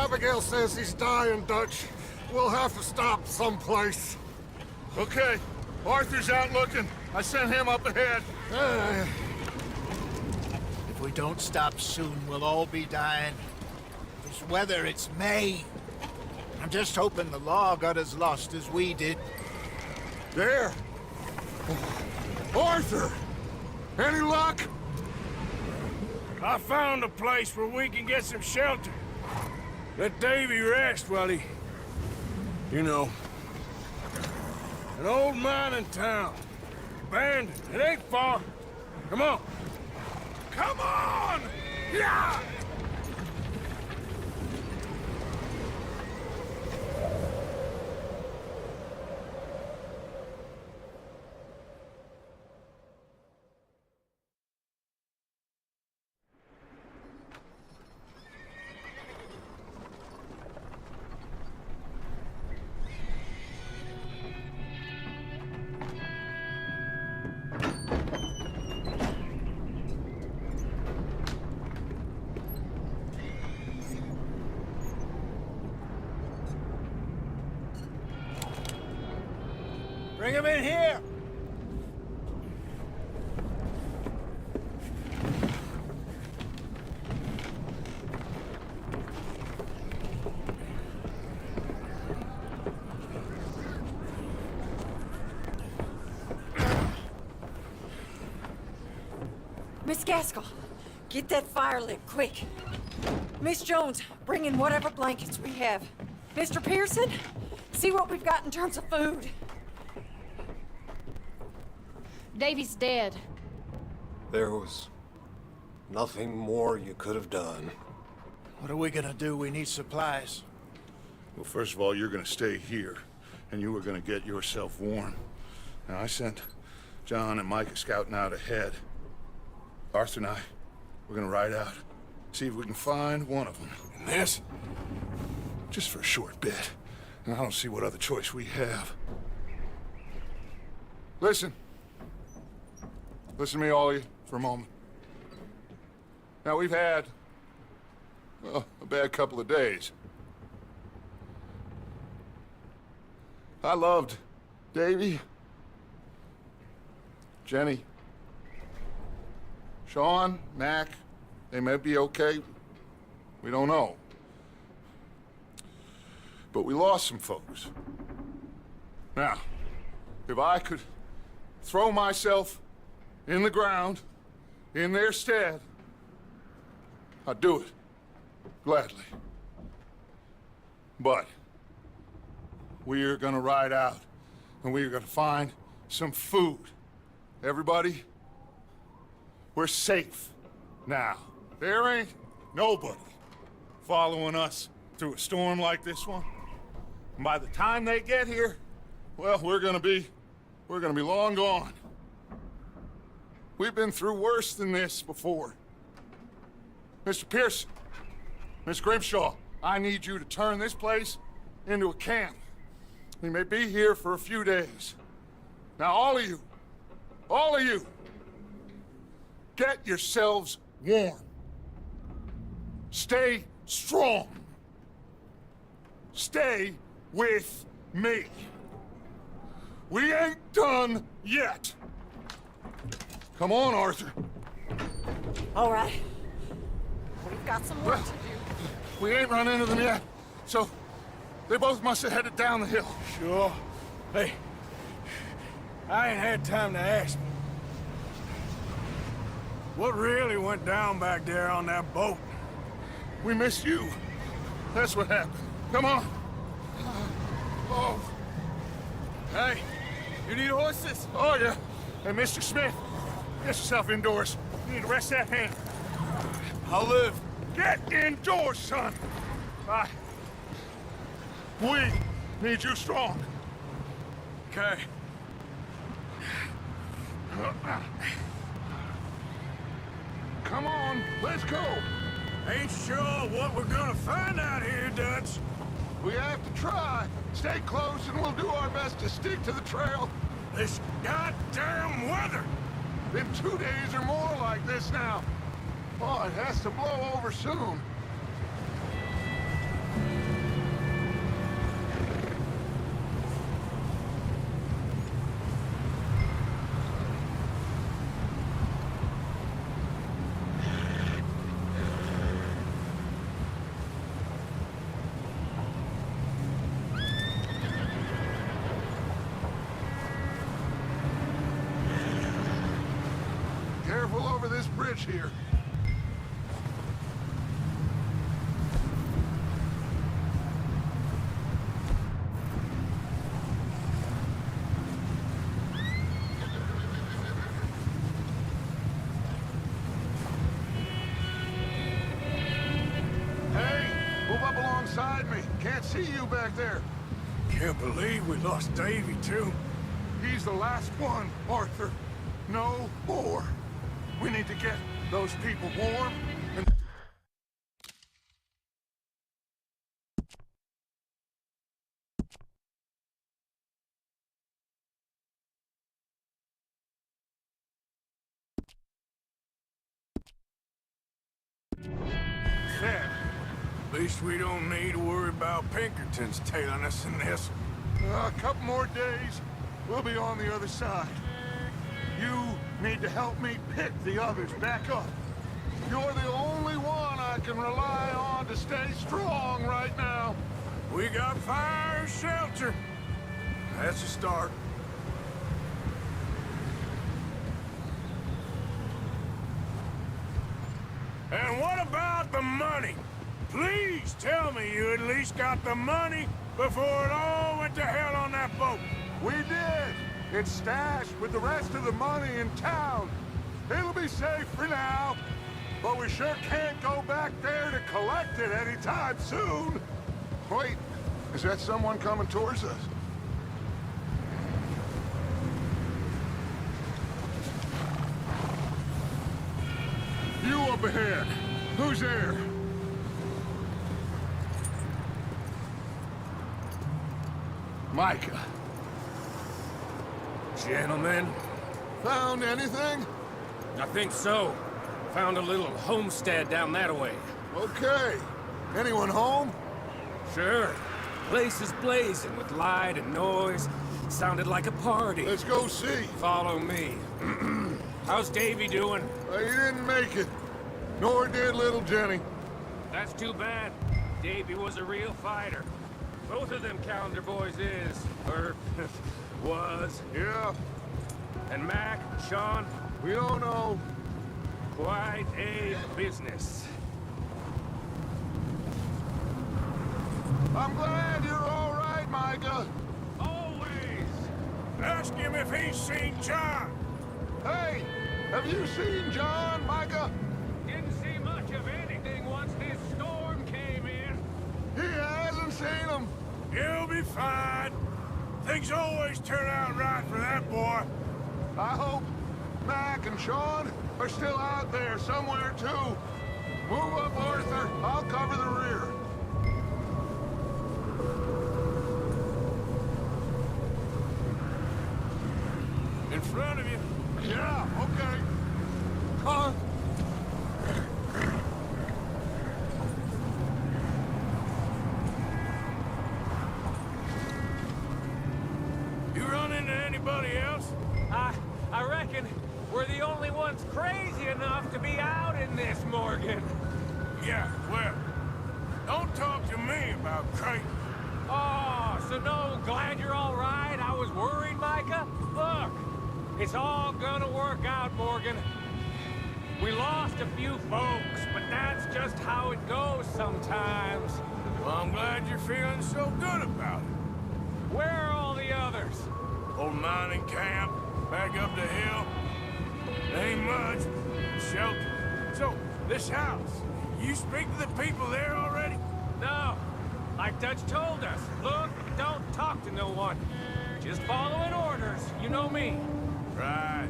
Abigail says he's dying, Dutch. We'll have to stop someplace. Okay. Arthur's out looking. I sent him up ahead. If we don't stop soon, we'll all be dying. This weather, it's May. I'm just hoping the law got as lost as we did. There. Arthur! Any luck? I found a place where we can get some shelter. Let Davy rest while he... You know. An old mining town. Abandoned. It ain't far. Come on. Come on! Yeah! Bring him in here! Miss Gaskell, get that fire lit, quick. Miss Jones, bring in whatever blankets we have. Mr. Pearson, see what we've got in terms of food. Davy's dead. There was nothing more you could have done. What are we gonna do? We need supplies. Well, first of all, you're gonna stay here, and you are gonna get yourself warm. Now, I sent John and Micah scouting out ahead. Arthur and I, we're gonna ride out, see if we can find one of them. And this, just for a short bit. And I don't see what other choice we have. Listen. Listen to me, all of you, for a moment. Now, we've had, well, a bad couple of days. I loved Davy, Jenny, Sean, Mac. They may be okay. We don't know. But we lost some folks. Now, if I could throw myself in the ground, in their stead, I'd do it, gladly. But we're gonna ride out, and we're gonna find some food. Everybody, we're safe now. There ain't nobody following us through a storm like this one. And by the time they get here, well, we're gonna be long gone. We've been through worse than this before. Mr. Pearson, Miss Grimshaw, I need you to turn this place into a camp. We may be here for a few days. Now, all of you, get yourselves warm. Stay strong. Stay with me. We ain't done yet. Come on, Arthur. All right. We've got some work to do. We ain't run into them yet, so they both must have headed down the hill. Sure. Hey, I ain't had time to ask. What really went down back there on that boat? We missed you. That's what happened. Come on. Oh. Hey, you need horses? Oh, yeah. Hey, Mr. Smith, get yourself indoors. You need to rest that hand. I'll live. Get indoors, son. We need you strong. Okay. Come on, let's go. Ain't sure what we're gonna find out here, Dutch. We have to try. Stay close and we'll do our best to stick to the trail. This goddamn weather! Been 2 days or more like this now. Oh, it has to blow over soon. Careful over this bridge here. Hey, move up alongside me. Can't see you back there. Can't believe we lost Davy, too. He's the last one, Arthur. No more. We need to get those people warm and... There. At least we don't need to worry about Pinkertons tailing us in this. A couple more days, we'll be on the other side. You need to help me pick the others back up. You're the only one I can rely on to stay strong right now. We got fire and shelter. That's a start. And what about the money? Please tell me you at least got the money before it all went to hell on that boat. We did. It's stashed with the rest of the money in town. It'll be safe for now, but we sure can't go back there to collect it anytime soon. Wait, is that someone coming towards us? You up ahead. Who's there? Micah. Gentlemen, Found anything? I think so. Found a little homestead down that way. Okay. Anyone home? Sure. Place is blazing with light and noise. Sounded like a party. Let's go see. Follow me. How's Davy doing? He didn't make it. Nor did little Jenny. That's too bad. Davy was a real fighter. Both of them calendar boys is, or was. Yeah, And Mac, Sean, we don't know. quite a business. I'm glad you're all right, Micah. Always. Ask him if he's seen John. Hey, have you seen John, Micah? Didn't see much of anything once this storm came in. He hasn't seen him. He'll be fine. Things always turn out right for that boy. I hope Mac and Sean are still out there somewhere, too. Move up, Arthur. I'll cover the rear. In front of you. Yeah, okay. Huh? You run into anybody else? I reckon we're the only ones crazy enough to be out in this, Morgan. Yeah, well, don't talk to me about crazy. Oh, so no, glad you're all right. I was worried, Micah. Look, it's all gonna work out, Morgan. We lost a few folks, but that's just how it goes sometimes. Well, I'm glad you're feeling so good about it. Where are all the others? Old mining camp, back up the hill. Ain't much. Shelter. So, this house, you speak to the people there already? No. Like Dutch told us, look, don't talk to no one. Just following orders, you know me. Right.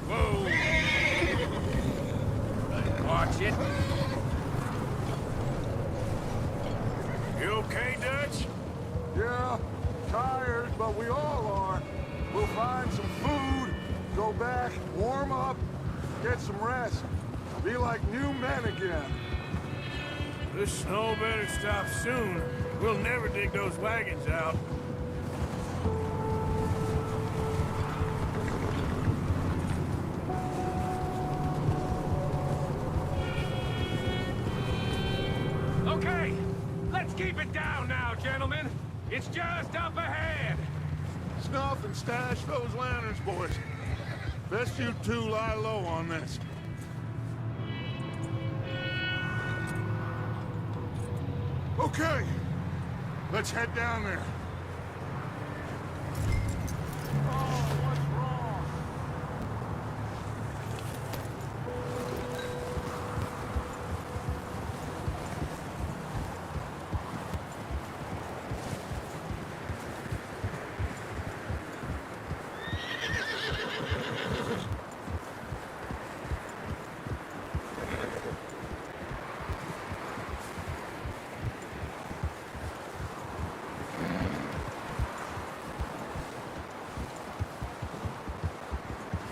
Whoa. Watch it. You okay, Dutch? Yeah, Tired, but we all are. We'll find some food, go back, warm up, get some rest. Be like new men again. This snow better stop soon. We'll never dig those wagons out. Okay, let's keep it down now, gentlemen. It's just up ahead. Snuff and stash those lanterns, boys. Best you two lie low on this. Okay, let's head down there. Oh, what's wrong?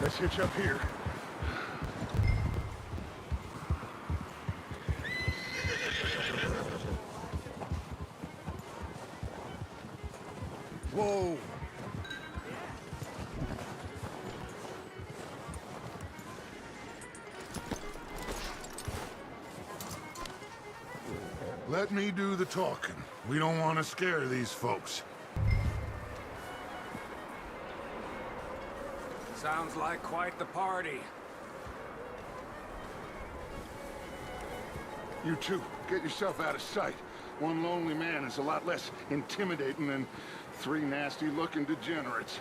Let's hitch up here. Whoa. Let me do the talking. We don't want to scare these folks. Sounds like quite the party. You two, get yourself out of sight. One lonely man is a lot less intimidating than three nasty-looking degenerates.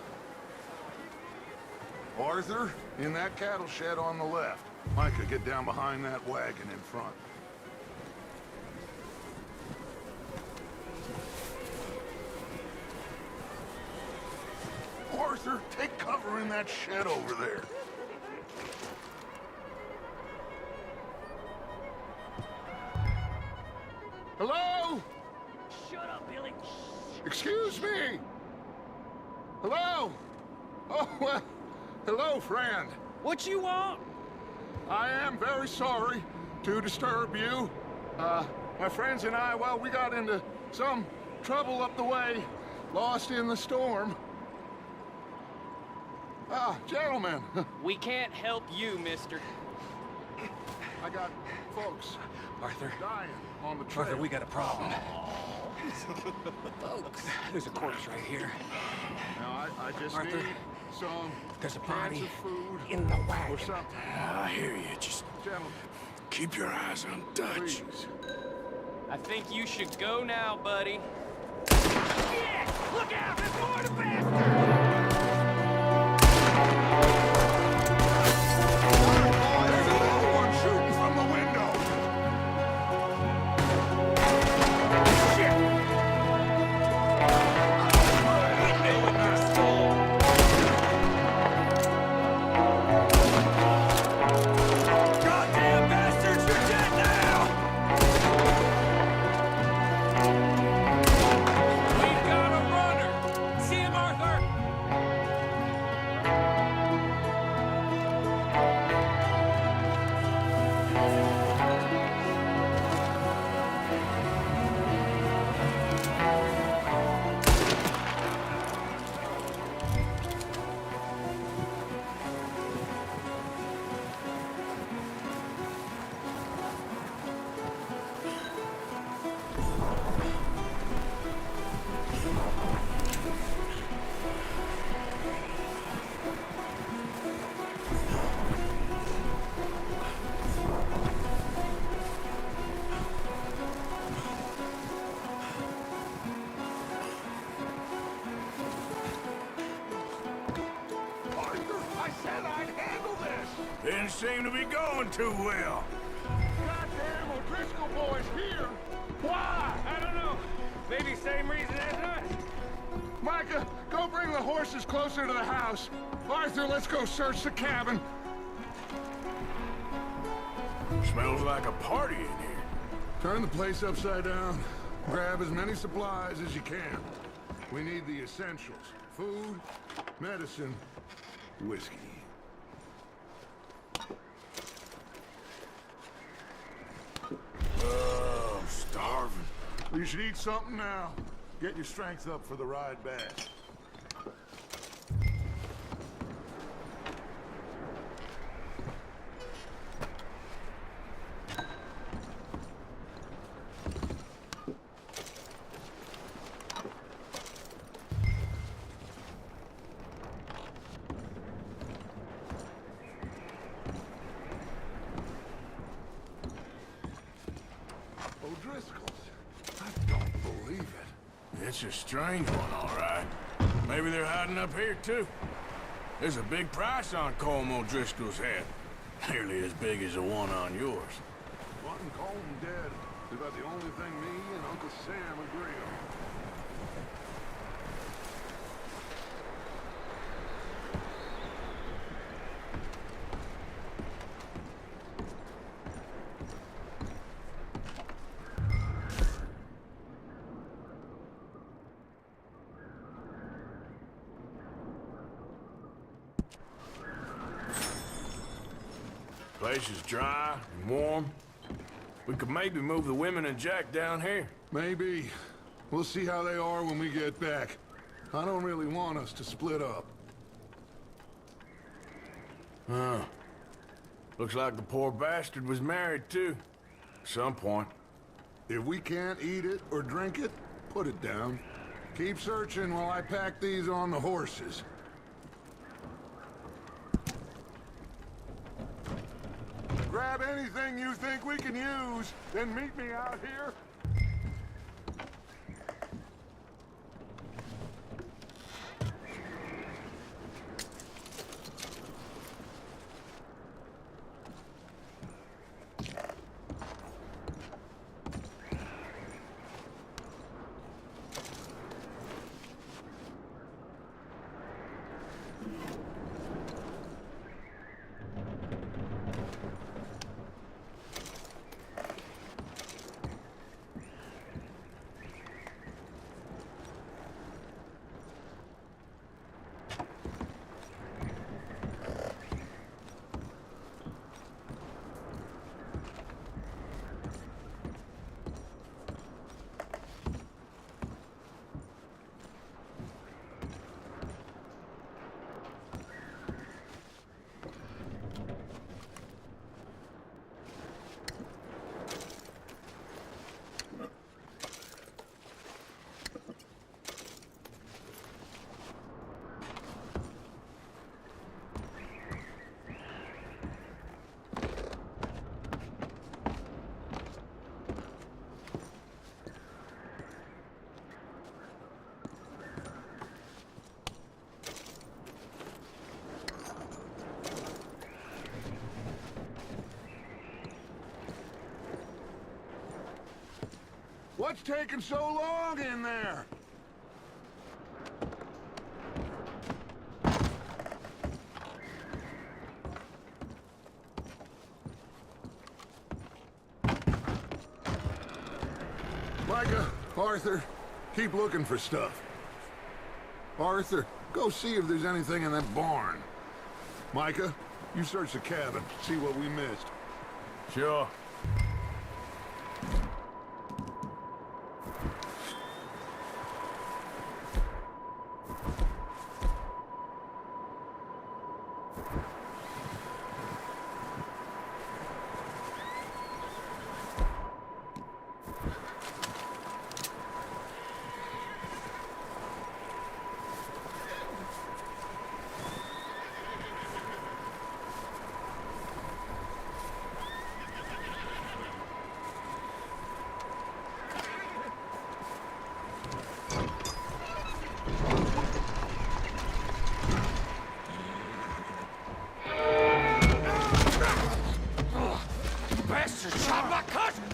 Arthur, in that cattle shed on the left. Micah, get down behind that wagon in front. Arthur, take cover in that shed over there. Hello? Shut up, Billy. Excuse me? Hello? Oh, well, hello, friend. What you want? I am very sorry to disturb you. My friends and I, well, we got into some trouble up the way, lost in the storm. Gentlemen. We can't help you, mister. I got folks Arthur. dying on the trail. Arthur, we got a problem. Folks. There's a corpse right here. Now, I just Arthur, need some there's a cans body of food in the or wagon. something. I hear you. Just Gentlemen, keep your eyes on Dutch. please. I think you should go now, buddy. Yeah! Look out! There's more to bastard! There's another one shooting from the window. Goddamn bastards! You're dead now! We've got a runner! See him, Arthur? Arthur, I said I'd handle this. Didn't seem to be going too well. Goddamn O'Driscoll boys here. Why? I don't know. Maybe same reason as us. Micah, go bring the horses closer to the house. Arthur, let's go search the cabin. Smells like a party in here. Turn the place upside down. Grab as many supplies as you can. We need the essentials. Food, medicine, whiskey. Oh, I'm starving. You should eat something now. Get your strength up for the ride back. O'Driscoll's. I don't believe it. It's a strange one, all right. Maybe they're hiding up here, too. There's a big price on Colm O'Driscoll's head. Nearly as big as the one on yours. Wanting Colm dead is about the only thing me and Uncle Sam agree on. Place is dry and warm. We could maybe move the women and Jack down here. Maybe. We'll see how they are when we get back. I don't really want us to split up. Huh. Looks like the poor bastard was married, too. At some point. If we can't eat it or drink it, put it down. Keep searching while I pack these on the horses. Grab anything you think we can use, then meet me out here. What's taking so long in there? Micah, Arthur, keep looking for stuff. Arthur, go see if there's anything in that barn. Micah, you search the cabin, see what we missed. Sure.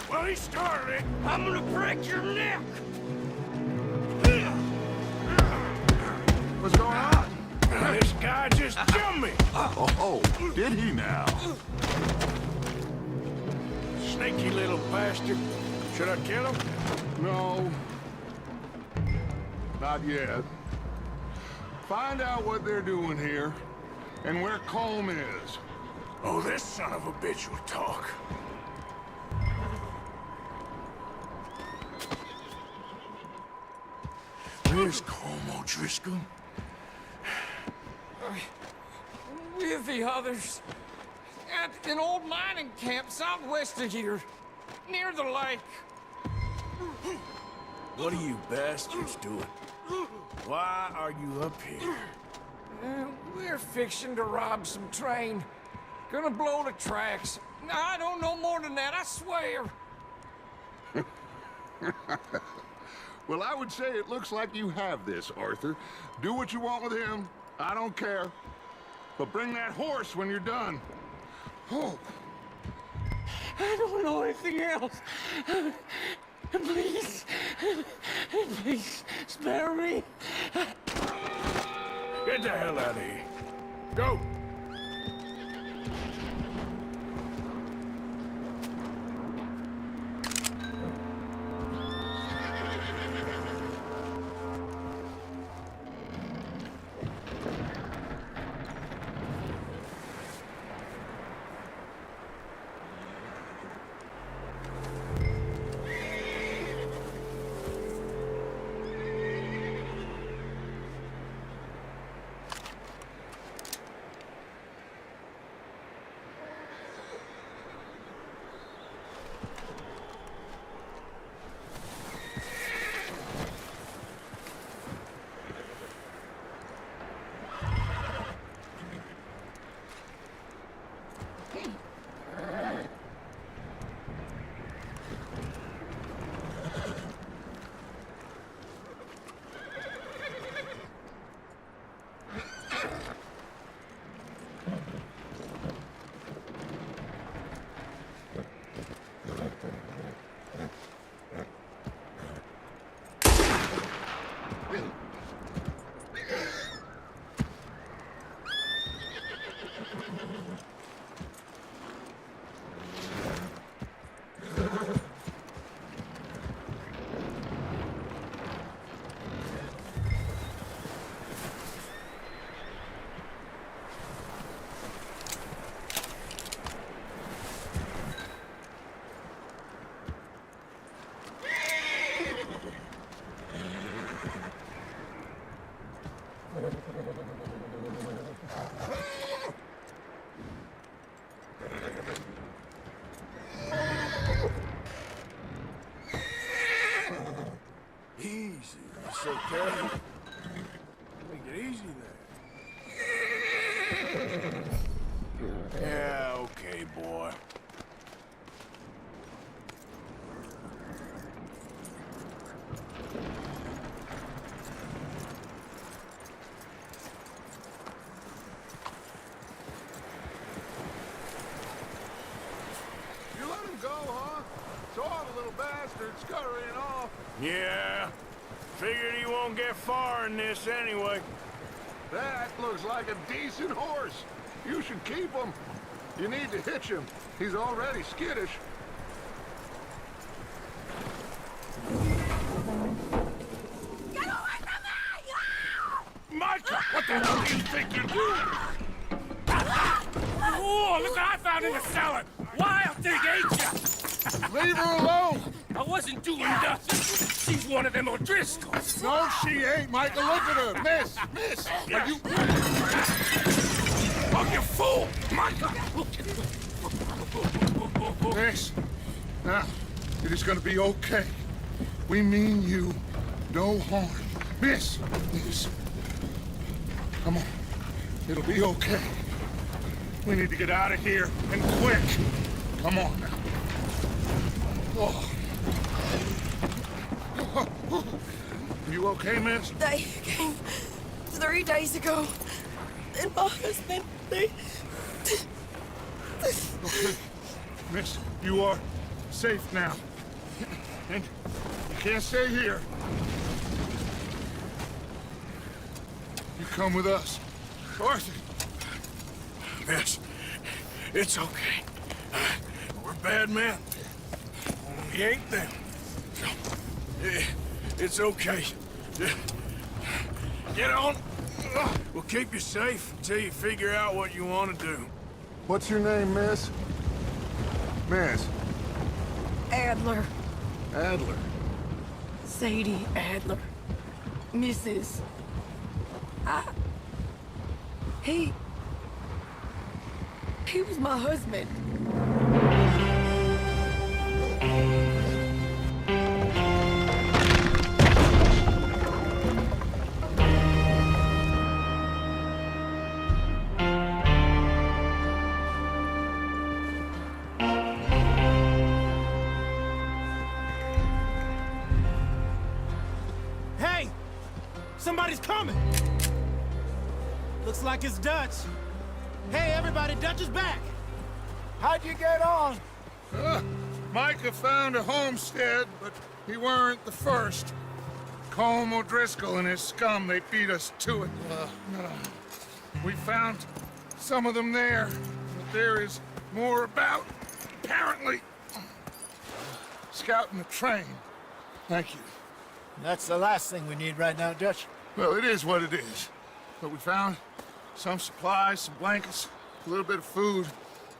Well, he started it. I'm gonna break your neck. What's going on? This guy just jumped me. Oh, did he now? Sneaky little bastard. Should I kill him? No. Not yet. Find out what they're doing here, and where Colm is. Oh, this son of a bitch will talk. Where's Colm O'Driscoll? With the others. At an old mining camp southwest of here. Near the lake. What are you bastards doing? Why are you up here? We're fixing to rob some train. Gonna blow the tracks. I don't know more than that, I swear. Well, I would say it looks like you have this, Arthur. Do what you want with him. I don't care. But bring that horse when you're done. Oh. I don't know anything else. Please. Please, spare me. Get the hell out of here. Go! Easy, it's okay. Make it easy there. Yeah, okay, boy. You let him go, huh? Saw the little bastard scurrying off. Yeah, figured he won't get far in this anyway. That looks like a decent horse. You should keep him. You need to hitch him. He's already skittish. Get away from me! Micah, what the hell do you think you're doing? Oh, look what I found in the cellar! Wild thing, ain't ya? Leave her alone! I wasn't doing nothing. She's one of them O'Driscolls. No, she ain't, Michael. Look at her. Miss! Miss! Are you... Oh, you fool! Micah! Miss, now, it is gonna be okay. We mean you no harm. Miss! Miss. Come on. It'll be okay. We need to get out of here, and quick. Come on now. Oh. You okay, miss? They came 3 days ago. And my husband, they... Okay. Miss, you are safe now. And you can't stay here. You come with us. Arthur! Miss, it's okay. We're bad men. We ain't them. So, it's okay. Get on. We'll keep you safe until you figure out what you want to do. What's your name, miss? Miss Adler. Adler. Sadie Adler. Mrs. He was my husband. Hey! Somebody's coming! Looks like it's Dutch. Hey, everybody, Dutch is back! How'd you get on? Micah found a homestead, but he weren't the first. Colm O'Driscoll and his scum, they beat us to it. We found some of them there, but there is more about, apparently. Scouting the train. Thank you. That's the last thing we need right now, Dutch. Well, it is what it is. But we found some supplies, some blankets, a little bit of food,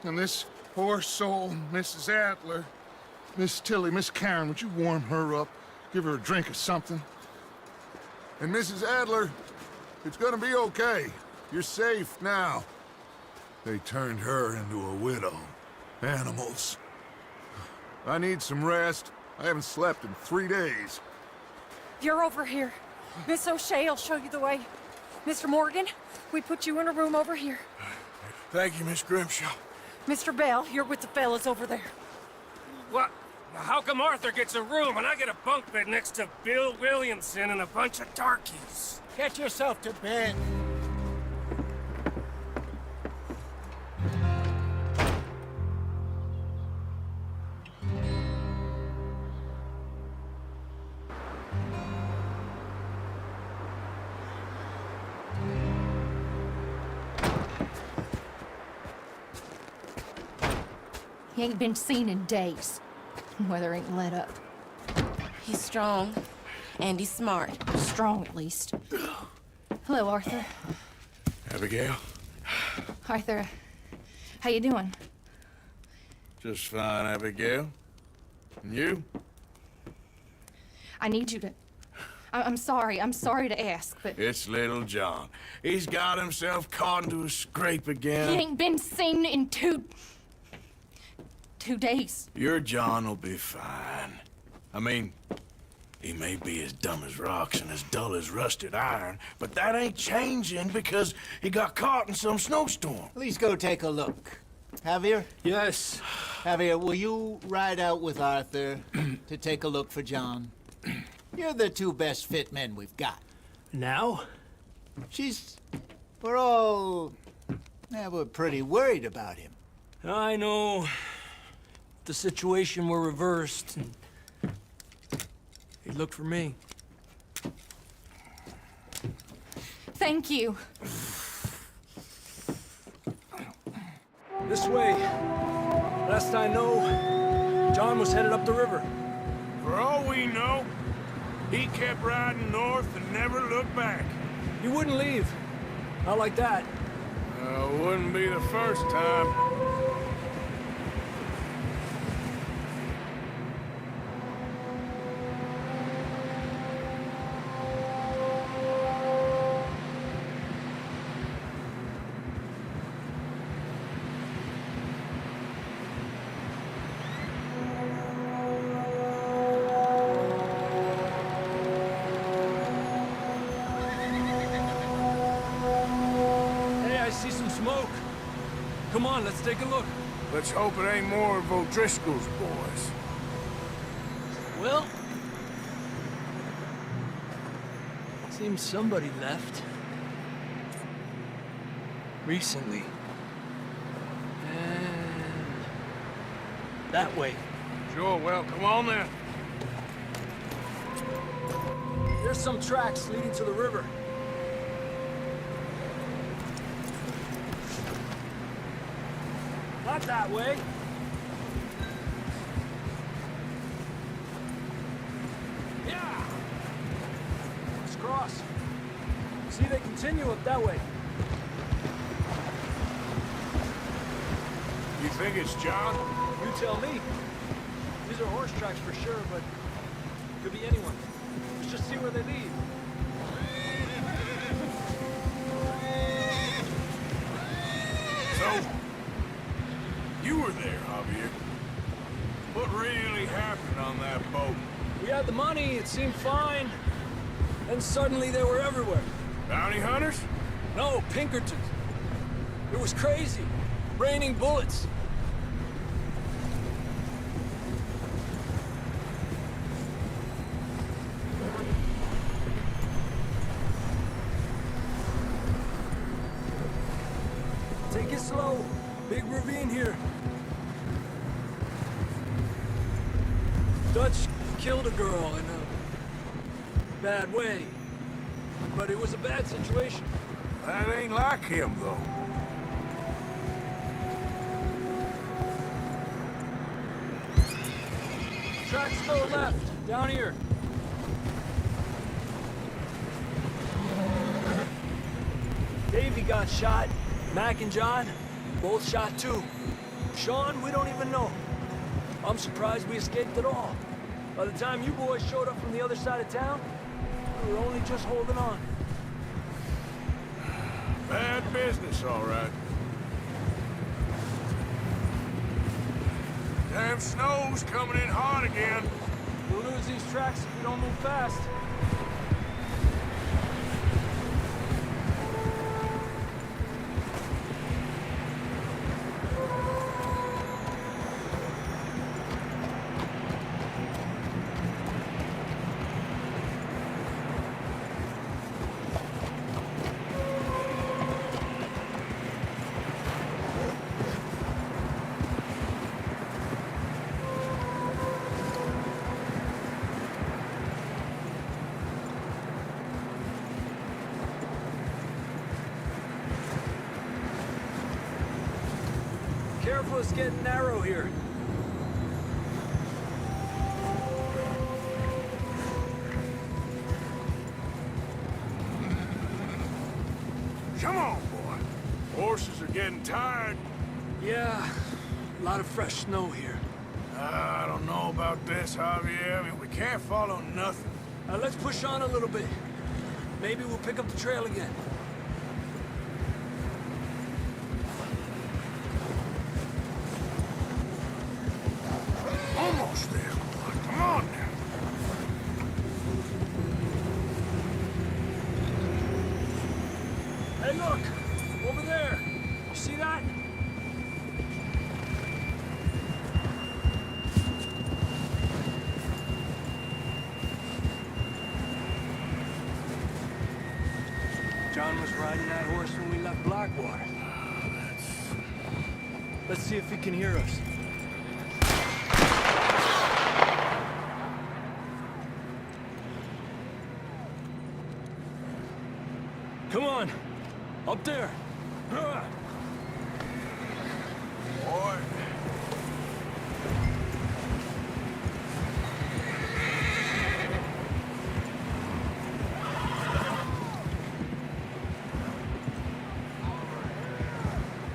and this poor soul, Mrs. Adler, Miss Tilly, Miss Karen, would you warm her up? Give her a drink or something? And Mrs. Adler, it's gonna be okay. You're safe now. They turned her into a widow. Animals. I need some rest. I haven't slept in 3 days. You're over here. Miss O'Shea will show you the way. Mr. Morgan, we put you in a room over here. Thank you, Miss Grimshaw. Mr. Bell, you're with the fellas over there. What? How come Arthur gets a room and I get a bunk bed next to Bill Williamson and a bunch of darkies? Get yourself to bed. He ain't been seen in days. Weather ain't let up. He's strong, and he's smart. Strong, at least. Hello, Arthur. Abigail? Arthur, how you doing? Just fine, Abigail. And you? I need you to... I'm sorry to ask, but... It's little John. He's got himself caught into a scrape again. He ain't been seen in 2 days. Your John will be fine. I mean, he may be as dumb as rocks and as dull as rusted iron, but that ain't changing because he got caught in some snowstorm. Please go take a look. Javier? Yes. Javier, will you ride out with Arthur to take a look for John? You're the 2 best fit men we've got. Now? We're pretty worried about him. I know. The situation were reversed. He looked for me. Thank you. This way. Last I know, John was headed up the river. For all we know, he kept riding north and never looked back. He wouldn't leave. Not like that. Wouldn't be the first time. Come on, let's take a look. Let's hope it ain't more of O'Driscoll's boys. Well, seems somebody left. Recently. And that way. Sure, well, come on then. There's some tracks leading to the river. Not that way. Yeah. Let's cross. See, they continue up that way. You think it's John? You tell me. These are horse tracks for sure, but could be anyone. Let's just see where they lead. So, you were there, Javier. What really happened on that boat? We had the money, it seemed fine. Then suddenly they were everywhere. Bounty hunters? No, Pinkertons. It was crazy. Raining bullets. Take it slow. Big ravine here. Dutch killed a girl in a bad way. But it was a bad situation. That ain't like him, though. Tracks go left, down here. Davey got shot. Mac and John, both shot too. Sean, we don't even know. I'm surprised we escaped at all. By the time you boys showed up from the other side of town, we were only just holding on. Bad business, all right. Damn snow's coming in hard again. We'll lose these tracks if we don't move fast. Careful, it's getting narrow here. Come on, boy. Horses are getting tired. Yeah, a lot of fresh snow here. I don't know about this, Javier. I mean, we can't follow nothing. Let's push on a little bit. Maybe we'll pick up the trail again. Almost there, boy. Come on now. Hey, look! Over there! You see that? John was riding that horse when we left Blackwater. Let's see if he can hear us. Come on! Up there! Boy.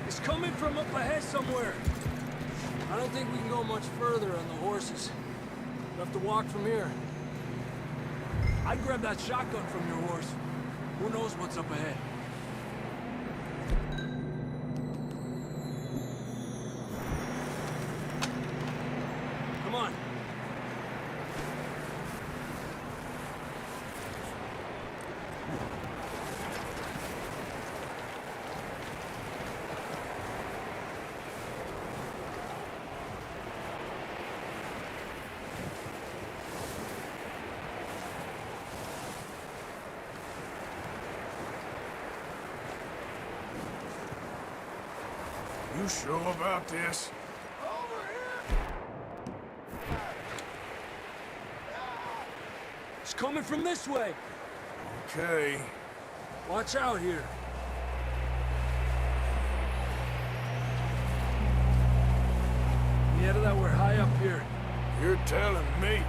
It's coming from up ahead somewhere. I don't think we can go much further on the horses. We'll have to walk from here. I'd grab that shotgun from your horse. Who knows what's up ahead? Come on. You sure about this? It's coming from this way. Okay. Watch out here. Yeah, that we're high up here. You're telling me.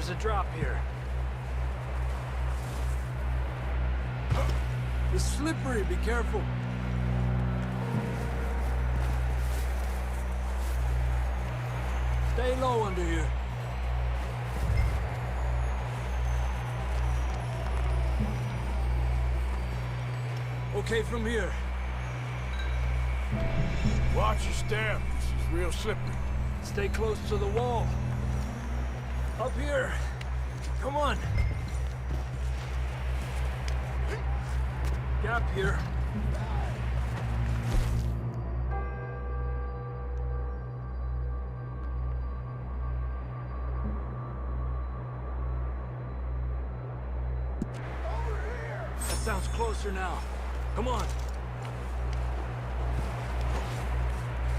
There's a drop here. It's slippery, be careful. Stay low under here. Okay, from here. Watch your step. This is real slippery. Stay close to the wall. Up here. Come on. Gap here. That sounds closer now. Come on.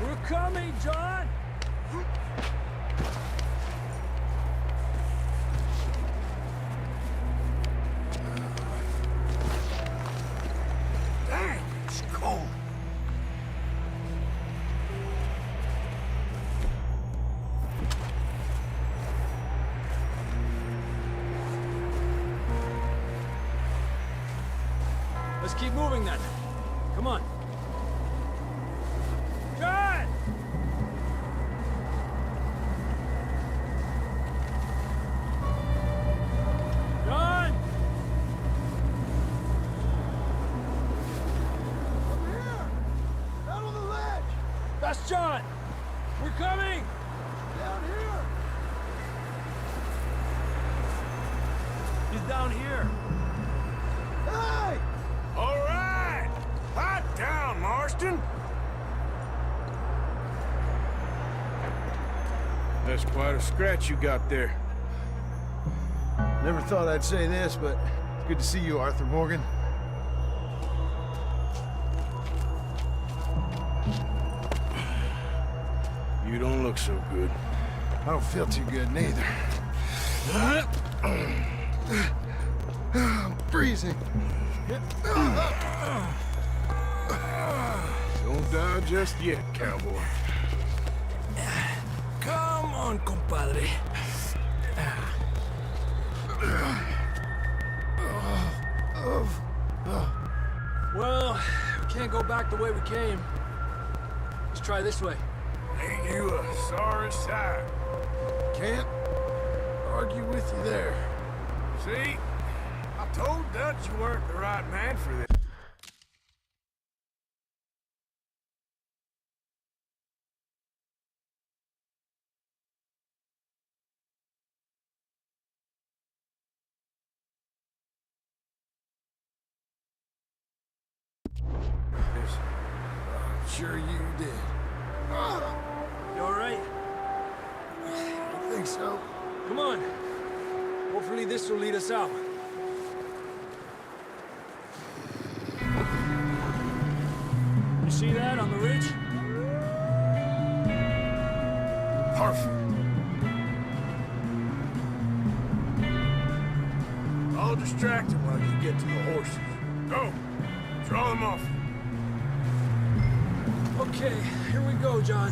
We're coming, John! Dang, it's cold. Let's keep moving then. Come on. John! John! Over here! Down on the ledge! That's John! We're coming! Down here! He's down here. Hey! All right. Pipe down, Marston. That's quite a scratch you got there. Never thought I'd say this, but it's good to see you, Arthur Morgan. You don't look so good. I don't feel too good, neither. I'm freezing. Don't die just yet, cowboy. Come on, compadre. Well, we can't go back the way we came. Let's try this way. Ain't you a sorry sight? Can't argue with you there. See? I told Dutch you weren't the right man for this. I'm sure you did. You all right? I think so. Come on. Hopefully this will lead us out. You see that on the ridge? Perfect. I'll distract him while you get to the horses. Go. Draw them off. Okay, here we go, John.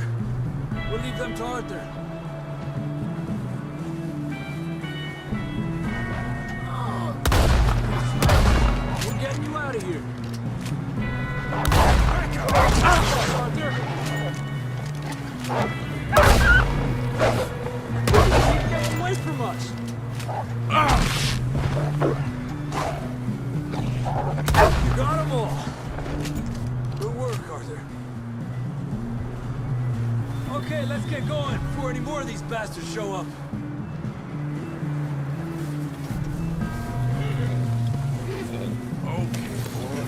We'll leave them to Arthur. We're getting you out of here. Arthur! Keep getting away from us! You got them all. Good work, Arthur. Okay, let's get going before any more of these bastards show up. Okay, boy.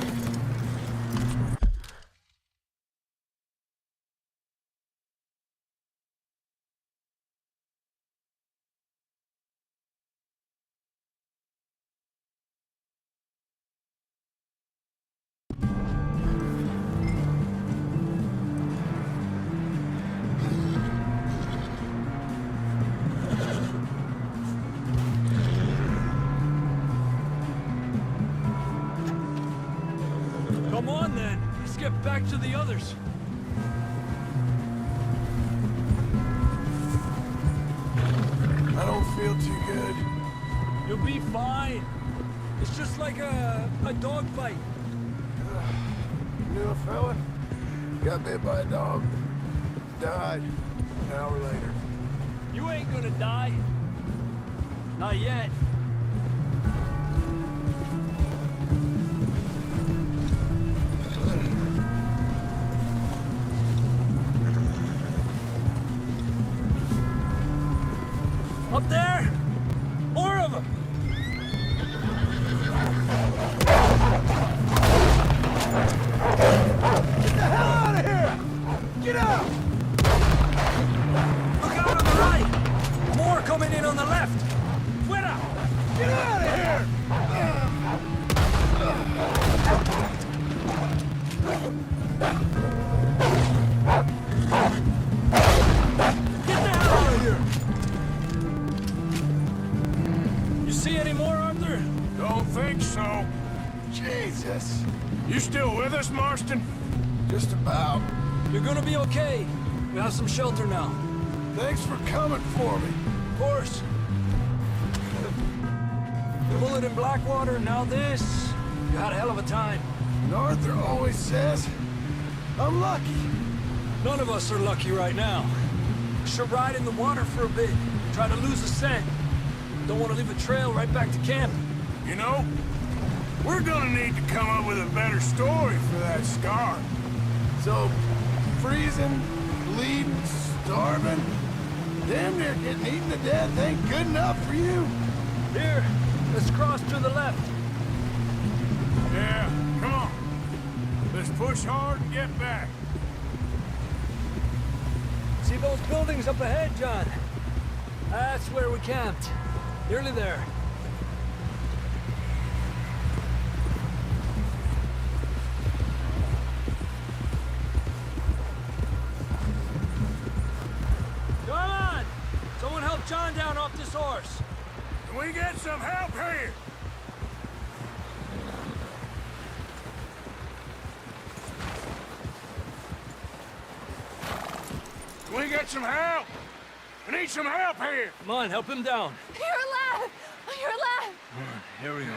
Come on, then. Let's get back to the others. I don't feel too good. You'll be fine. It's just like a dog fight. Knew a fella? Got bit by a dog. Died an hour later. You ain't gonna die. Not yet. Up there! More of them! Get the hell out of here! Get out! Look out on the right! More coming in on the left! Fuera! Get out of here! Get the hell out of here! You see any more, Arthur? Don't think so. Jesus! You still with us, Marston? Just about. You're gonna be okay. We have some shelter now. Thanks for coming for me. Of course. Bullet in Blackwater, now this. You had a hell of a time. And Arthur always says, I'm lucky. None of us are lucky right now. Should ride in the water for a bit. Try to lose the scent. Don't want to leave a trail right back to camp. You know, we're gonna need to come up with a better story for that scar. So, freezing, bleeding, starving, damn near getting eaten to death ain't good enough for you. Here, let's cross to the left. Yeah, come on. Let's push hard and get back. See those buildings up ahead, John? That's where we camped. Nearly there. Come on! Someone help John down off this horse. Can we get some help here? Can we get some help? I need some help here. Come on, help him down. You're alive! You're alive! Here we go.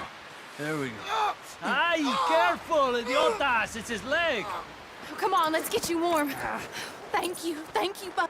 There we go. Ay, careful, idiotas! It's his leg. Oh, come on, let's get you warm. Thank you, but...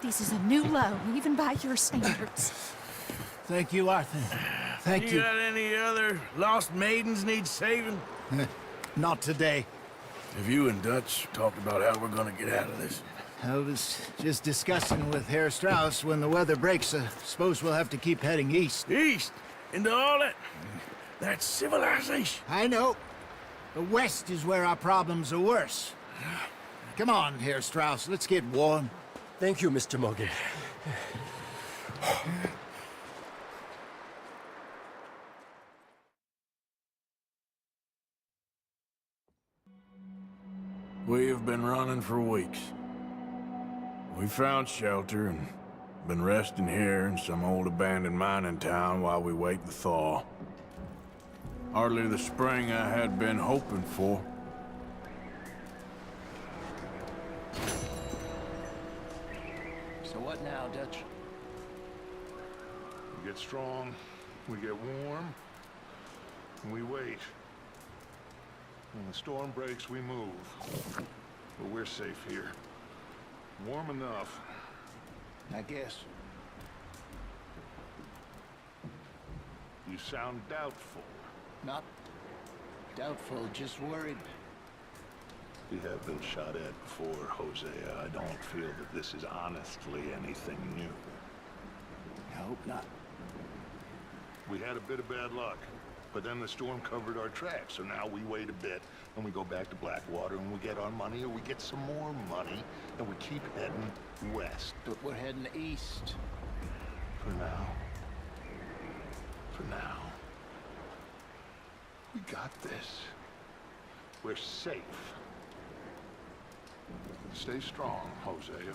This is a new low, even by your standards. Thank you, Arthur. Thank you. Got any other lost maidens need saving? Not today. Have you and Dutch talked about how we're gonna get out of this? I was just discussing with Herr Strauss when the weather breaks. Suppose we'll have to keep heading east. East? Into all that civilization? I know. The west is where our problems are worse. Come on here, Strauss. Let's get warm. Thank you, Mr. Morgan. We have been running for weeks. We found shelter and been resting here in some old abandoned mining town while we wait the thaw. Hardly the spring I had been hoping for. So what now, Dutch? We get strong, we get warm, and we wait. When the storm breaks, we move. But we're safe here. Warm enough. I guess. You sound doubtful. Not doubtful, just worried. We have been shot at before, Hosea. I don't feel that this is honestly anything new. I hope not. We had a bit of bad luck, but then the storm covered our tracks, so now we wait a bit, and we go back to Blackwater, and we get our money, or we get some more money, and we keep heading west. But we're heading east. For now. For now. We got this. We're safe. Stay strong, Hosea.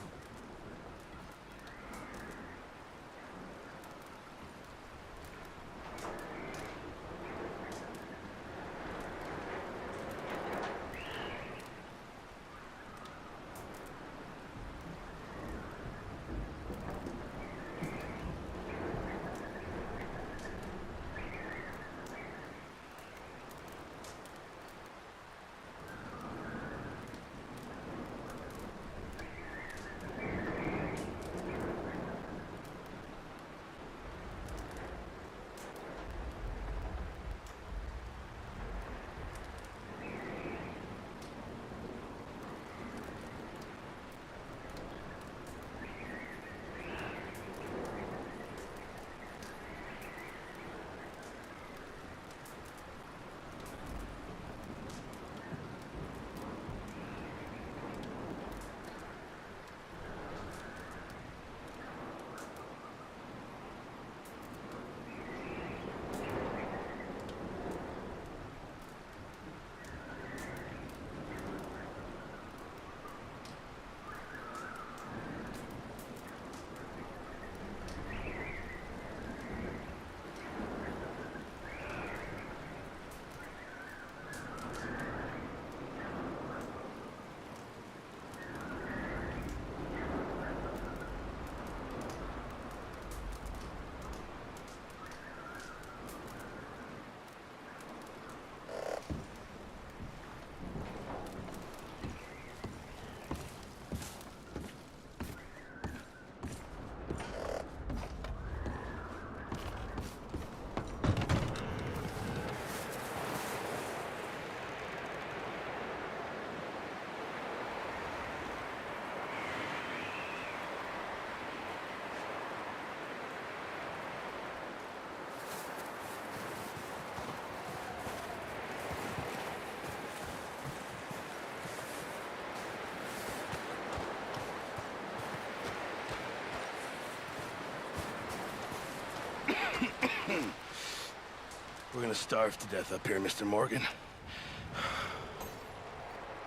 We're gonna starve to death up here, Mr. Morgan.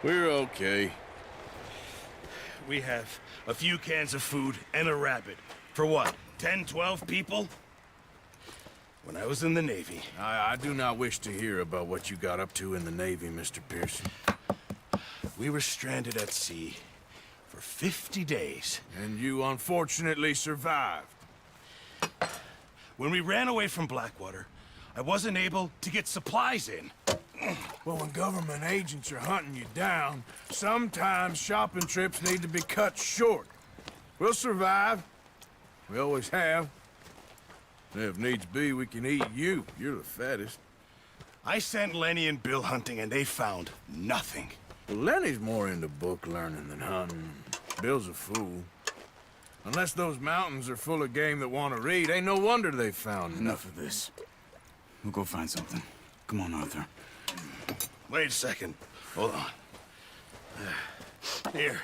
We're okay. We have a few cans of food and a rabbit. For what, 10, 12 people? When I was in the Navy... I do not wish to hear about what you got up to in the Navy, Mr. Pearson. We were stranded at sea for 50 days. And you unfortunately survived. When we ran away from Blackwater, I wasn't able to get supplies in. Well, when government agents are hunting you down, sometimes shopping trips need to be cut short. We'll survive. We always have. And if needs be, we can eat you. You're the fattest. I sent Lenny and Bill hunting, and they found nothing. Well, Lenny's more into book learning than hunting. Bill's a fool. Unless those mountains are full of game that want to read, ain't no wonder they found Enough of this. We'll go find something. Come on, Arthur. Wait a second. Hold on. Here.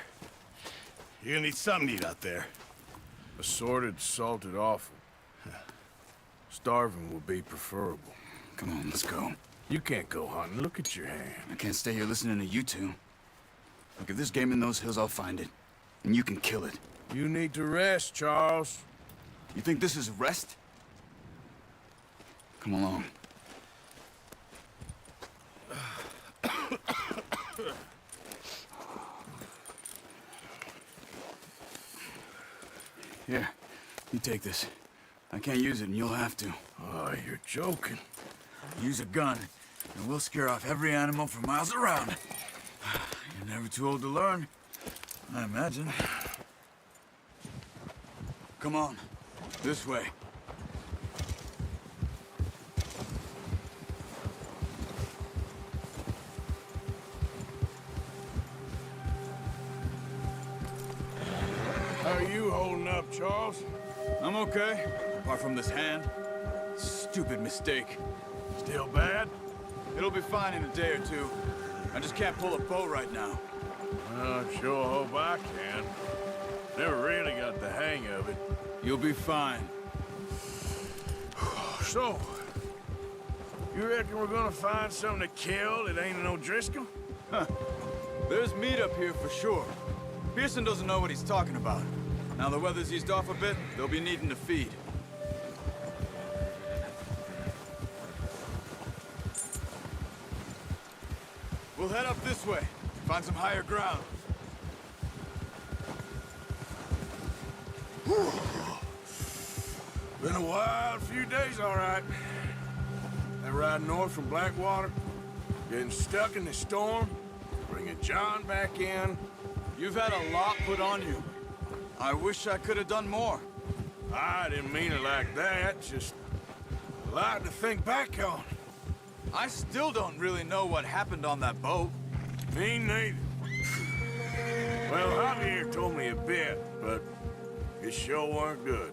You're gonna need something to eat out there. Assorted, salted offal. Starving will be preferable. Come on, let's go. You can't go hunting. Look at your hand. I can't stay here listening to you two. Look, if there's game in those hills, I'll find it. And you can kill it. You need to rest, Charles. You think this is rest? Come along. Here, you take this. I can't use it, and you'll have to. Oh, you're joking. Use a gun, and we'll scare off every animal for miles around. You're never too old to learn, I imagine. Come on, this way. How are you holding up, Charles? I'm okay, apart from this hand. Stupid mistake. Still bad? It'll be fine in a day or two. I just can't pull a bow right now. Well, I sure hope I can. Never really got the hang of it. You'll be fine. So, you reckon we're gonna find something to kill that ain't an O'Driscoll? Huh. There's meat up here for sure. Pearson doesn't know what he's talking about. Now the weather's eased off a bit, they'll be needing to feed. We'll head up this way, find some higher ground. Been a wild few days, all right. That ride north from Blackwater, getting stuck in the storm, bringing John back in. You've had a lot put on you. I wish I could have done more. I didn't mean it like that, just a lot to think back on. I still don't really know what happened on that boat. Me neither. Well, Javier told me a bit, but it sure weren't good.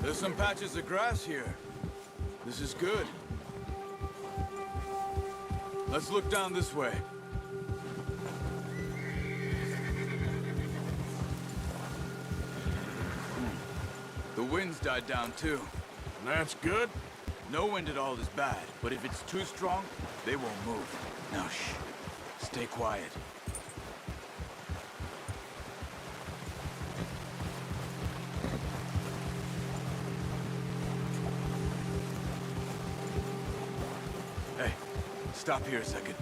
There's some patches of grass here. This is good. Let's look down this way. The wind's died down too. That's good. No wind at all is bad, but if it's too strong, they won't move. Now shh. Stay quiet. Hey, stop here a second.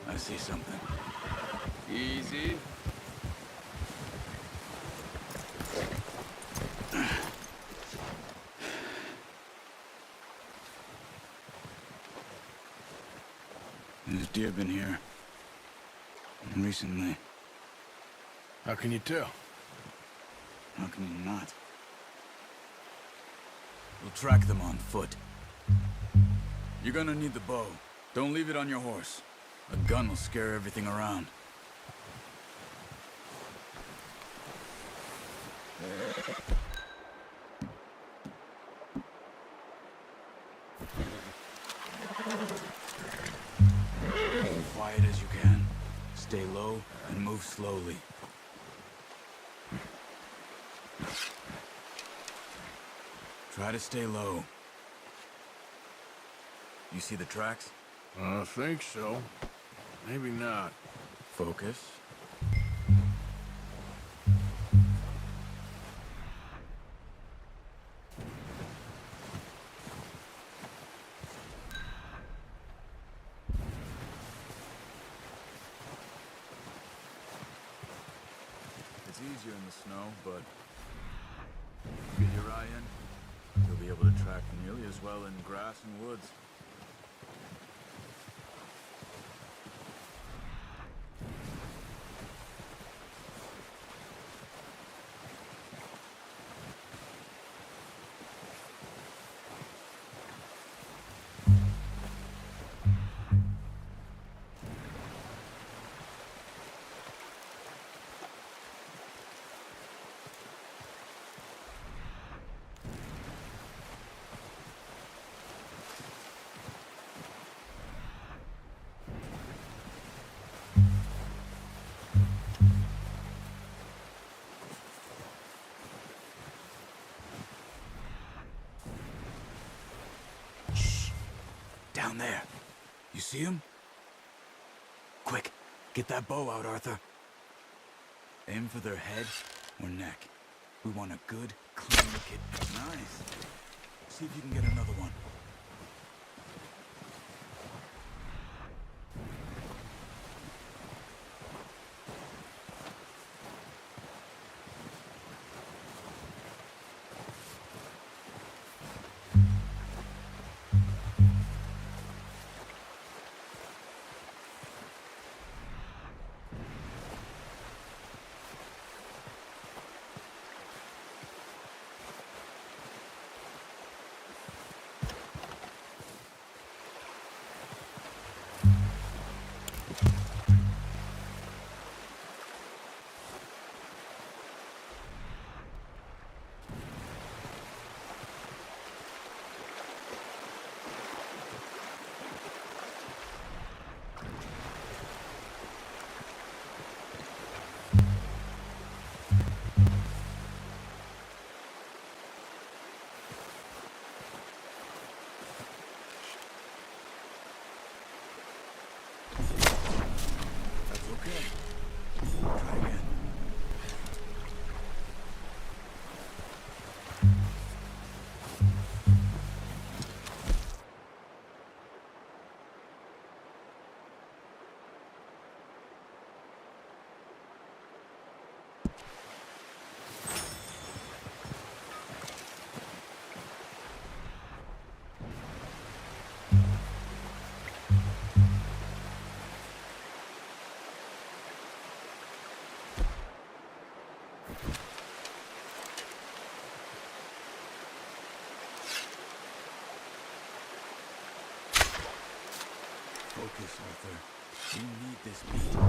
I see something. Easy. There's deer been here. Recently. How can you tell? How can you not? We'll track them on foot. You're gonna need the bow. Don't leave it on your horse. A gun will scare everything around. Quiet as you can. Stay low and move slowly. Try to stay low. You see the tracks? I think so. Maybe not. Focus. gets easier in the snow, but get your eye in, you'll be able to track nearly as well in grass and woods. Down there. You see him? Quick, get that bow out, Arthur. Aim for their head or neck. We want a good, clean hit. Nice. See if you can get another one. Focus, Arthur. You need this beat.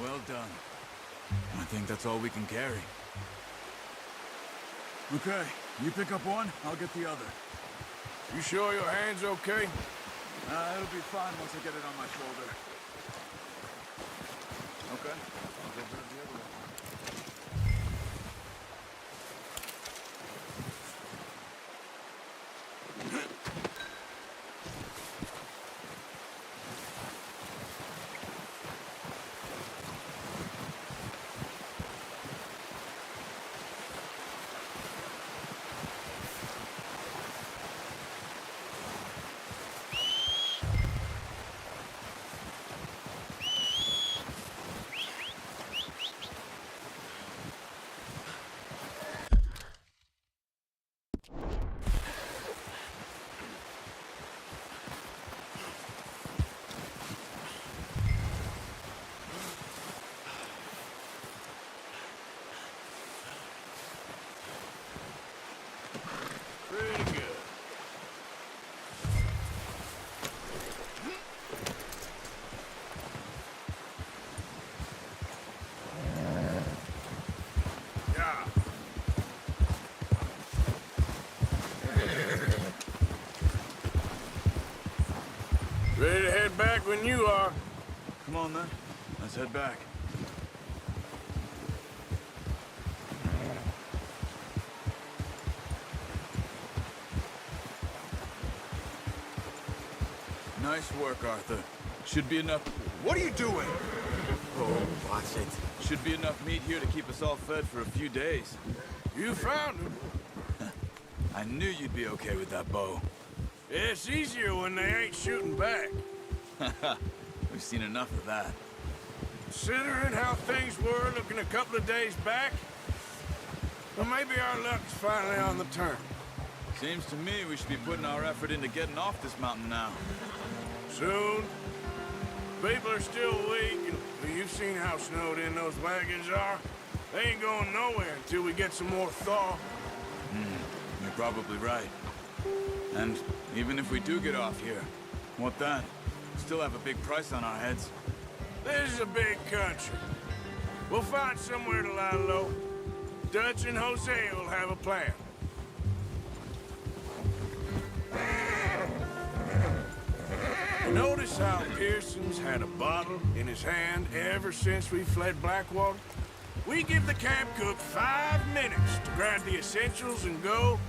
Well done. I think that's all we can carry. Okay, you pick up one, I'll get the other. You sure your hand's okay? It'll be fine once I get it on my shoulder. Okay, I'll go grab the other one. get back when you are. Come on, then. Let's head back. Nice work, Arthur. Should be enough... What are you doing? Oh, watch it. Should be enough meat here to keep us all fed for a few days. You found him. I knew you'd be okay with that bow. It's easier when they ain't shooting back. We've seen enough of that. Considering how things were looking a couple of days back, well, maybe our luck's finally on the turn. Seems to me we should be putting our effort into getting off this mountain now. Soon. People are still weak, and you've seen how snowed in those wagons are. They ain't going nowhere until we get some more thaw. You're probably right. And even if we do get off here, what then? Still have a big price on our heads. This is a big country. We'll find somewhere to lie low. Dutch and Jose will have a plan. Notice how Pearson's had a bottle in his hand ever since we fled Blackwater? We give the camp cook 5 minutes to grab the essentials and go,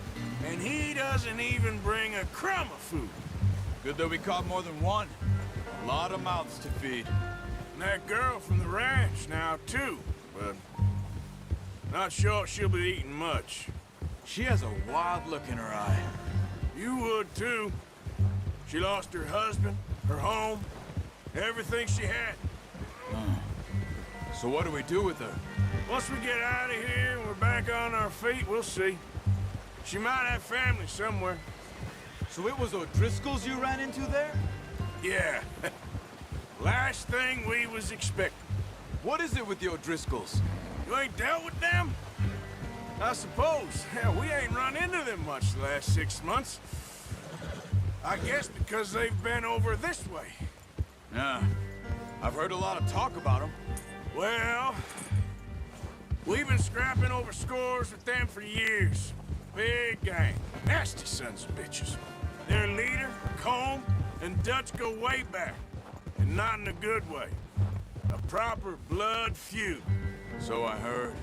and he doesn't even bring a crumb of food. Good that we caught more than one. A lot of mouths to feed. And that girl from the ranch now, too, but not sure she'll be eating much. She has a wild look in her eye. You would, too. She lost her husband, her home, everything she had. So what do we do with her? Once we get out of here and we're back on our feet, we'll see. She might have family somewhere. So it was O'Driscoll's you ran into there? Yeah. Last thing we was expecting. What is it with the O'Driscolls? You ain't dealt with them? I suppose. Hell, we ain't run into them much the last 6 months. I guess because they've been over this way. Yeah. I've heard a lot of talk about them. Well, we've been scrapping over scores with them for years. Big gang. Nasty sons of bitches. Their leader, Combe, and Dutch go way back. And not in a good way. A proper blood feud. So I heard.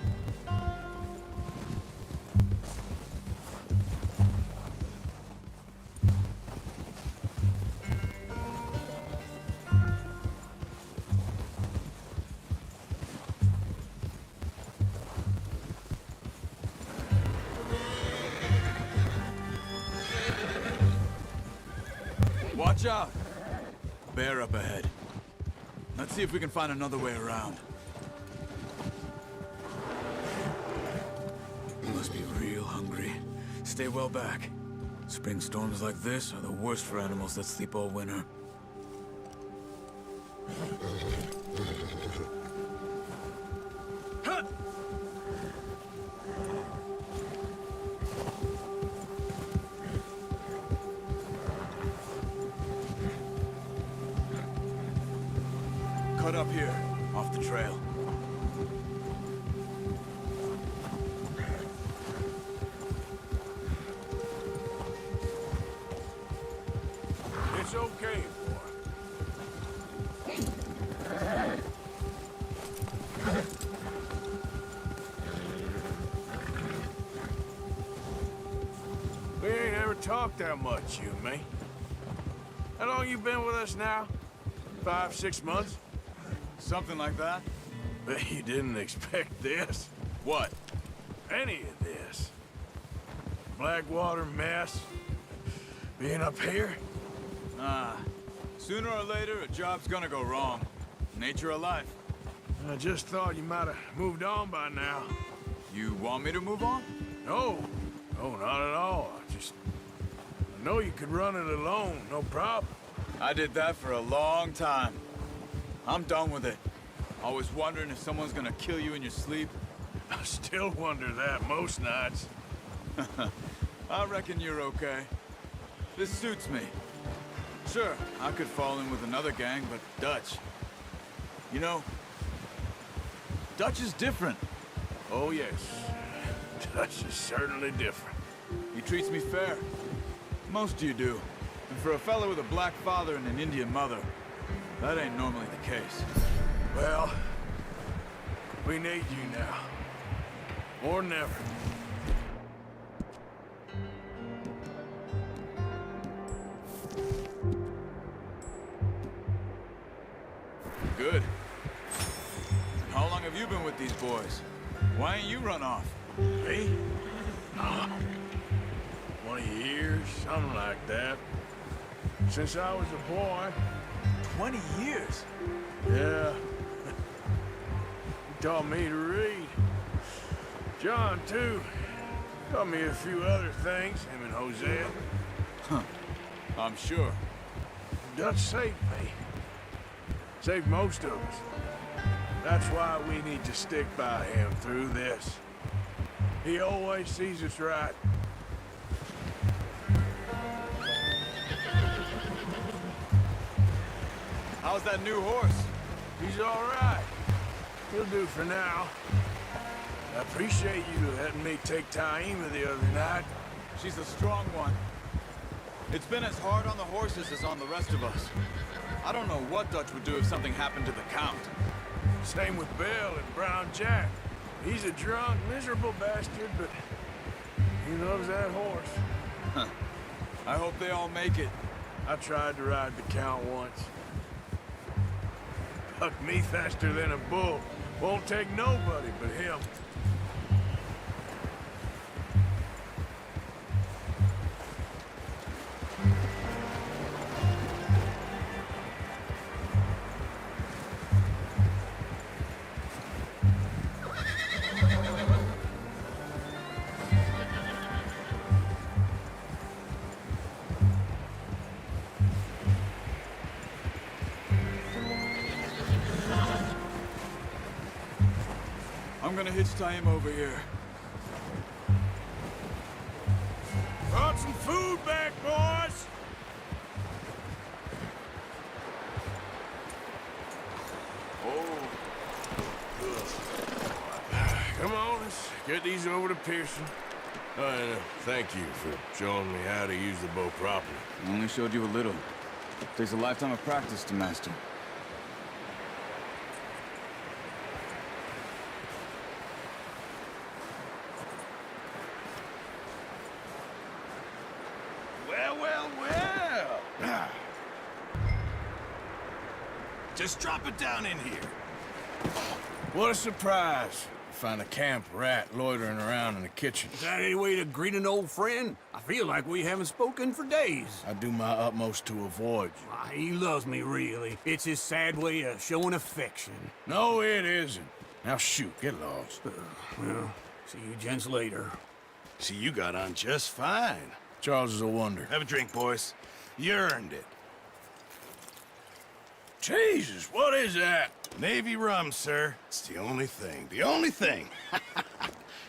Watch out! Bear up ahead. Let's see if we can find another way around. You must be real hungry. Stay well back. Spring storms like this are the worst for animals that sleep all winter. Cut up here, off the trail. It's okay, boy. We ain't ever talked that much, you and me. How long you been with us now? 5, 6 months? Something like that? Bet you didn't expect this. What? Any of this. Blackwater mess. Being up here. Sooner or later, a job's gonna go wrong. Nature of life. I just thought you might have moved on by now. You want me to move on? No. No, not at all. I know you could run it alone, no problem. I did that for a long time. I'm done with it. Always wondering if someone's gonna kill you in your sleep. I still wonder that most nights. I reckon you're okay. This suits me. Sure, I could fall in with another gang, but Dutch... You know, Dutch is different. Oh, yes. Dutch is certainly different. He treats me fair. Most of you do. And for a fellow with a black father and an Indian mother, That ain't normally the case. Well, we need you now. More than ever. Good. How long have you been with these boys? Why ain't you run off? Me? 20 years, something like that. Since I was a boy. 20 years? Yeah. He taught me to read. John, too. Taught me a few other things, him and Hosea. Huh. I'm sure. Dutch saved me. Saved most of us. That's why we need to stick by him through this. He always sees us right. How's that new horse? He's all right. He'll do for now. I appreciate you letting me take Taima the other night. She's a strong one. It's been as hard on the horses as on the rest of us. I don't know what Dutch would do if something happened to the Count. Same with Bill and Brown Jack. He's a drunk, miserable bastard, but he loves that horse. Huh. I hope they all make it. I tried to ride the Count once. Bucked me faster than a bull. Won't take nobody but him. I'm gonna hitch Taima over here. Brought some food back, boys! Oh. Come on, let's get these over to Pearson. And thank you for showing me how to use the bow properly. I only showed you a little. Takes a lifetime of practice to master. Well. Just drop it down in here. What a surprise. Find a camp rat loitering around in the kitchen. Is that any way to greet an old friend? I feel like we haven't spoken for days. I do my utmost to avoid you. He loves me, really. It's his sad way of showing affection. No, it isn't. Now shoot, get lost. Well, see you gents later. See, you got on just fine. Charles is a wonder. Have a drink, boys. You earned it. Jesus, what is that? Navy rum, sir. It's the only thing. The only thing.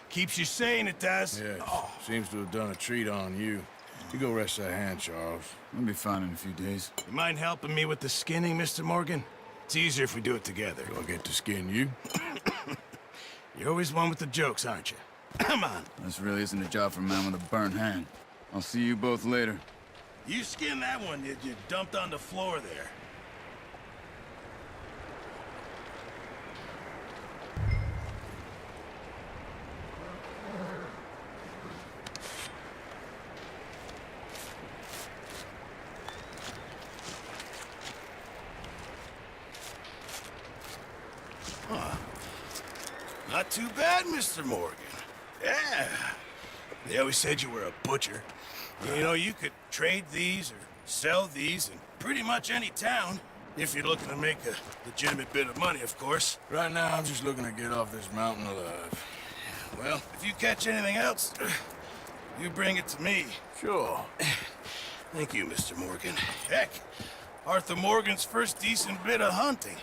Keeps you sane, it does. Yes. Seems to have done a treat on you. You go rest that hand, Charles. I'll be fine in a few days. You mind helping me with the skinning, Mr. Morgan? It's easier if we do it together. Do I get to skin you? You're always one with the jokes, aren't you? Come on. This really isn't a job for a man with a burnt hand. I'll see you both later. You skinned that one that you dumped on the floor there. Not too bad, Mr. Morgan. Yeah. They always said you were a butcher. You know, you could trade these or sell these in pretty much any town. If you're looking to make a legitimate bit of money, of course. Right now, I'm just looking to get off this mountain alive. Well, if you catch anything else, you bring it to me. Sure. Thank you, Mr. Morgan. Heck, Arthur Morgan's first decent bit of hunting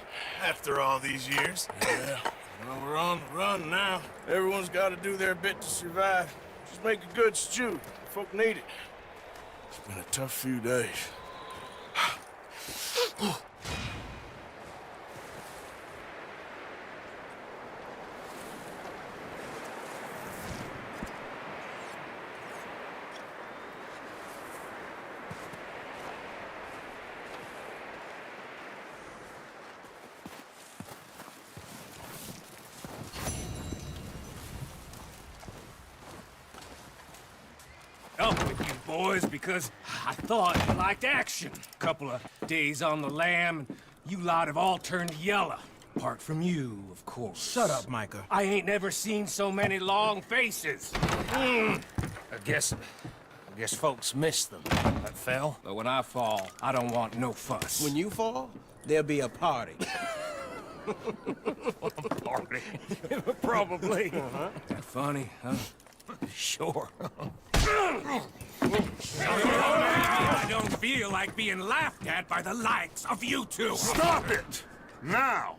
after all these years. Yeah. Well, we're on the run now. Everyone's got to do their bit to survive. Just make a good stew. Folk need it. It's been a tough few days. boys, because I thought you liked action. Couple of days on the lam, and you lot have all turned yellow. Apart from you, of course. Shut up, Micah. I ain't never seen so many long faces. I guess folks miss them. That fell. But when I fall, I don't want no fuss. When you fall, there'll be a party. Party? Probably. That funny, huh? Sure. I don't feel like being laughed at by the likes of you two. Stop it! Now!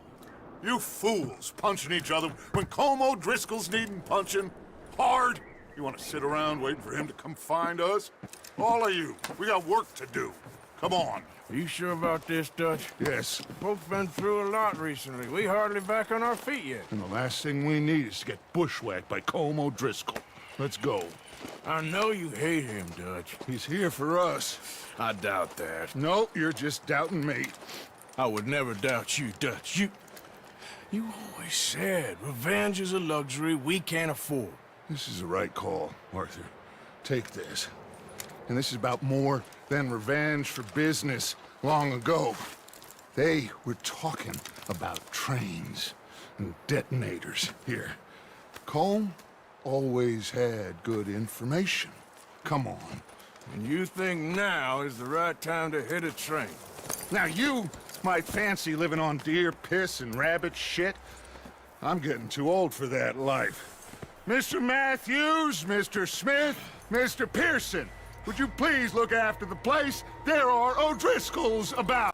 You fools punching each other when Como Driscoll's needing punching. Hard! You want to sit around waiting for him to come find us? All of you, we got work to do. Come on. Are you sure about this, Dutch? Yes. Folks been through a lot recently. We hardly back on our feet yet. And the last thing we need is to get bushwhacked by Como Driscoll. Let's go. I know you hate him, Dutch. He's here for us. I doubt that. No, you're just doubting me. I would never doubt you, Dutch. You always said revenge is a luxury we can't afford. This is the right call, Arthur. Take this. And this is about more than revenge for business long ago. They were talking about trains and detonators here. Colm always had good information. Come on. And you think now is the right time to hit a train? Now you might fancy living on deer piss and rabbit shit. I'm getting too old for that life. Mr. Matthews, Mr. Smith, Mr. Pearson, would you please look after the place? There are O'Driscolls about.